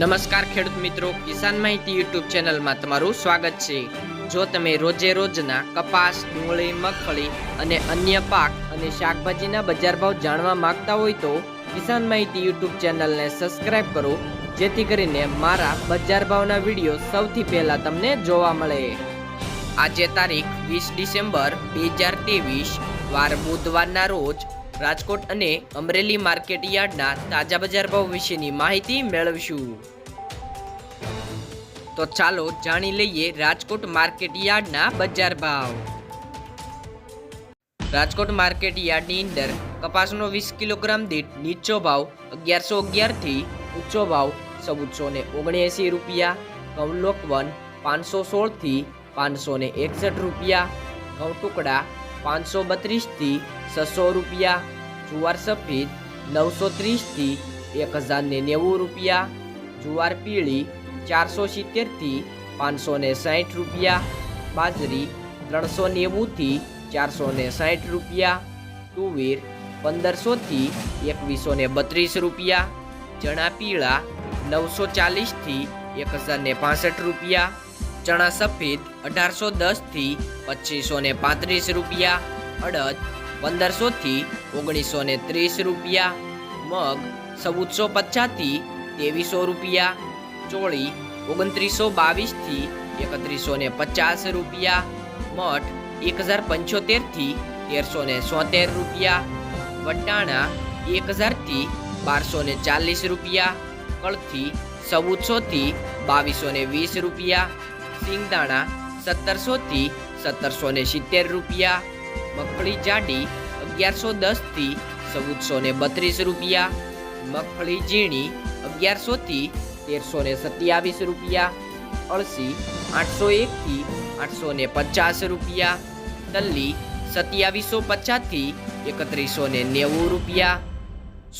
નમસ્કાર ખેડૂત મિત્રો, કિસાન માહિતી યુટ્યુબ ચેનલમાં તમારું સ્વાગત છે। જો તમે રોજે રોજના કપાસ, ડુંગળી, મગફળી અને અન્ય પાક અને શાકભાજીના બજાર ભાવ જાણવા માંગતા હોય તો કિસાન માહિતી યુટ્યુબ ચેનલને સબસ્ક્રાઇબ કરો, જેથી કરીને મારા બજાર ભાવના વિડીયો સૌથી પહેલા તમને જોવા મળે। આજે તારીખ 20 ડિસેમ્બર 2023 વાર બુધવારના રોજ રાજકોટ અને અમરેલી માર્કેટ યાર્ડના તાજા બજાર ભાવ વિશેની માહિતી મેળવીશું। તો ચાલો જાણી લઈએ રાજકોટ માર્કેટ યાર્ડના બજાર ભાવ। રાજકોટ માર્કેટ યાર્ડની અંદર કપાસનો 20 કિલોગ્રામ દીઠ નીચો ભાવ 1111 થી ઊંચો ભાવ 1479 રૂપિયા, ઘઉં લોકવન 516 થી 561 રૂપિયા, ઘઉં ટુકડા 532 થી 600 રૂપિયા, જુવાર સફેદ 930 થી 1090 રૂપિયા, જુવાર પીળી 470 થી 560 રૂપિયા, બાજરી 390 થી 460 રૂપિયા, તુવેર 1500 થી 2132 રૂપિયા, ચણા પીળા 940 થી 1065 રૂપિયા, ચણા સફેદ 1810 થી 2535 રૂપિયા, અડદ 1500 થી 1930 રૂપિયા, મગ 1450 થી 2300 રૂપિયા, ચોળી 2922 થી 3150 રૂપિયા, મઠ 1075 થી 1376 રૂપિયા, વટાણા 1000 થી 1240 રૂપિયા, કળથી 1400 થી 2220 રૂપિયા, સિંગદાણા 1700 થી 1770 રૂપિયા, મગફળી જાડી 1110 થી 1432 રૂપિયા, મગફળી ઝીણી 1100 થી 1327 રૂપિયા, અળસી 801 થી 850 રૂપિયા, તલ્લી 2750 થી 3190 રૂપિયા,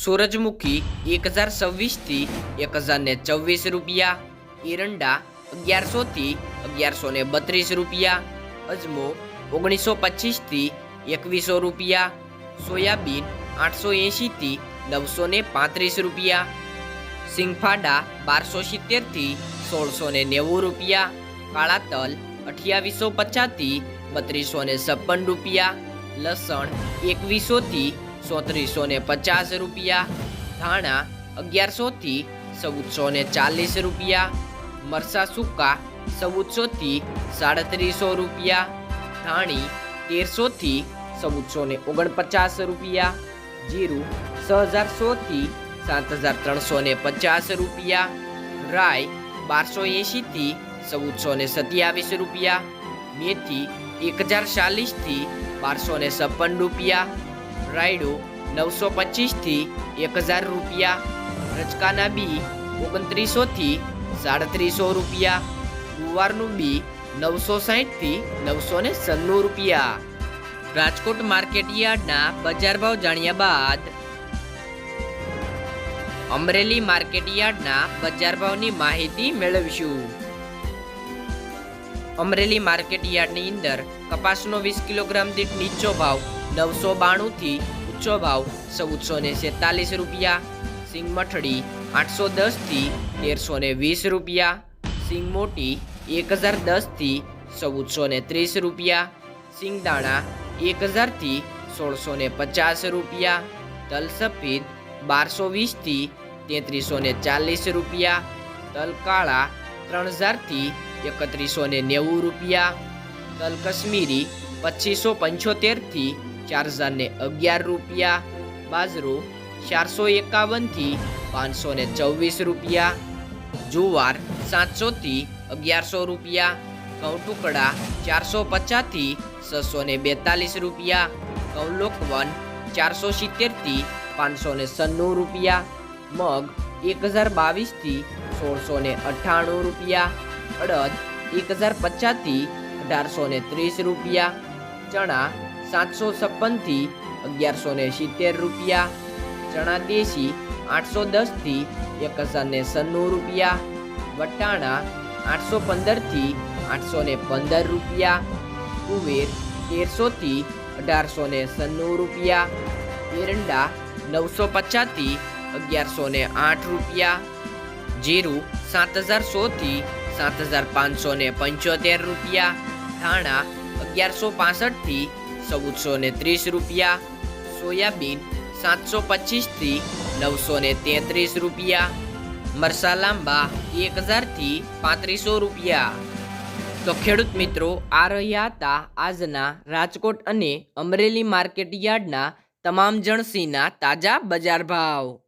સૂરજમુખી 1026 થી 1024 રૂપિયા, એરંડા 1100 થી 1132 રૂપિયા, અજમો 1925 થી 2100 રૂપિયા, સોયાબીન 880 થી 935 રૂપિયા, સિંગફાડા 1270 થી 1690 રૂપિયા, કાળા તલ 2850 થી 3256 રૂપિયા, લસણ 2100 થી 3750 રૂપિયા, ધાણા 1100 થી 1440 રૂપિયા, મરસા સૂકા 1400 થી 3700 રૂપિયા, ધાણી 1300 થી 1449 રૂપિયા, જીરું 6100 થી 7350 રૂપિયા, રાઈ 1280 થી 1427 રૂપિયા, મેથી 1040 થી 1256 રૂપિયા, રાયડો 925 થી 1000 રૂપિયા, રચકાના બી 2900 થી 3700 રૂપિયા, ગુવારનું બી 960 થી 996 રૂપિયા। રાજકોટ માર્કેટ યાર્ડના બજાર ભાવ જાણ્યા બાદ અમરેલી માર્કેટ યાર્ડના બજાર ભાવની માહિતી મેળવીશું। અમરેલી માર્કેટ યાર્ડની અંદર કપાસનો 20 કિલોગ્રામ દીઠ નીચો ભાવ 992 થી ઊંચો ભાવ 1447 રૂપિયા, સિંગ મઠડી 810 થી 1320 રૂપિયા, સિંગ મોટી 1010 થી 1430 રૂપિયા, સિંગદાણા 1000 થી 1650 રૂપિયા, તલ સફેદ 1220 થી 3340 રૂપિયા, તલ કાળા 3000 થી 3190 રૂપિયા, તલ કશ્મીરી 2575 થી 4011 રૂપિયા, બાજરો 451 થી 524 રૂપિયા, જુવાર 700 થી 1100 રૂપિયા, ઘઉં ટુકડા 450 થી 642 રૂપિયા, ઘઉં લોકવન 470 થી 596 રૂપિયા, મગ 1022 થી 1698 રૂપિયા, અડદ 1050 થી 1830 રૂપિયા, ચણા 756 થી 1170 રૂપિયા, ચણા દેશી 810 થી 1090 રૂપિયા, વટાણા 815 થી 815 રૂપિયા, તુવેર 1300 થી 1890 રૂપિયા, એરંડા 950 થી 1108 રૂપિયા, જીરું 7,100 થી 7,575 રૂપિયા, ધાણા 1,165 થી 1,430 રૂપિયા, સોયાબીન 725 થી 933 રૂપિયા, મરસા લાંબા 1,000 થી 3,500 રૂપિયા। તો ખેડૂત મિત્રો, આ રહ્યા હતા આજના રાજકોટ અને અમરેલી માર્કેટ યાર્ડના તમામ જણસીના તાજા બજાર ભાવ।